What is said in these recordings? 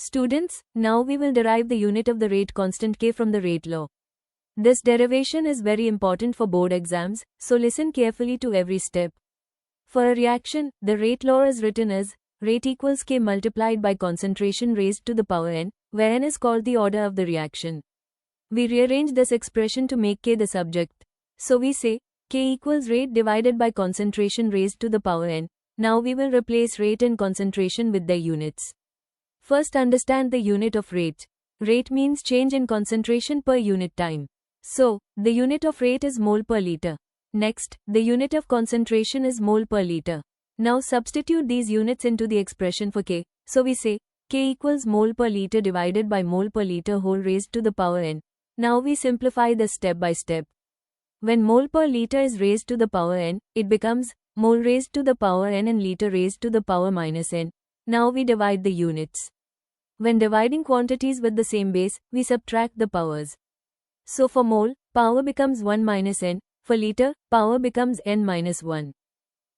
Students, now we will derive the unit of the rate constant K from the rate law. This derivation is very important for board exams, so listen carefully to every step. For a reaction, the rate law is written as rate equals K multiplied by concentration raised to the power n, where n is called the order of the reaction. We rearrange this expression to make K the subject. So we say, K equals rate divided by concentration raised to the power n. Now we will replace rate and concentration with their units. First, understand the unit of rate. Rate means change in concentration per unit time. So, the unit of rate is mole per liter. Next, the unit of concentration is mole per liter. Now substitute these units into the expression for K. So we say, K equals mole per liter divided by mole per liter whole raised to the power n. Now we simplify this step by step. When mole per liter is raised to the power n, it becomes mole raised to the power n and liter raised to the power minus n. Now we divide the units. When dividing quantities with the same base, we subtract the powers. So for mole, power becomes 1 minus n, for liter, power becomes n minus 1.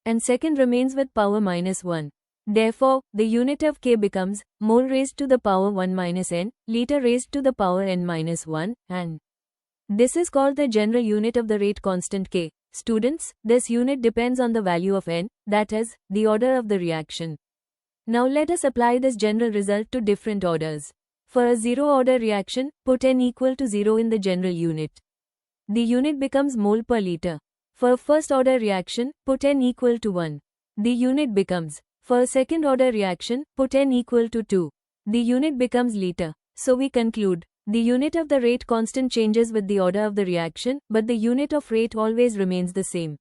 And second remains with power minus 1. Therefore, the unit of K becomes mole raised to the power 1 minus n, liter raised to the power n minus 1, and this is called the general unit of the rate constant K. Students, this unit depends on the value of n, that is, the order of the reaction. Now let us apply this general result to different orders. For a zero-order reaction, put n equal to 0 in the general unit. The unit becomes mole per liter. For a first-order reaction, put n equal to 1. The unit becomes. For a second-order reaction, put n equal to 2. The unit becomes liter. So we conclude, the unit of the rate constant changes with the order of the reaction, but the unit of rate always remains the same.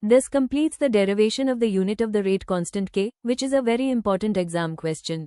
This completes the derivation of the unit of the rate constant K, which is a very important exam question.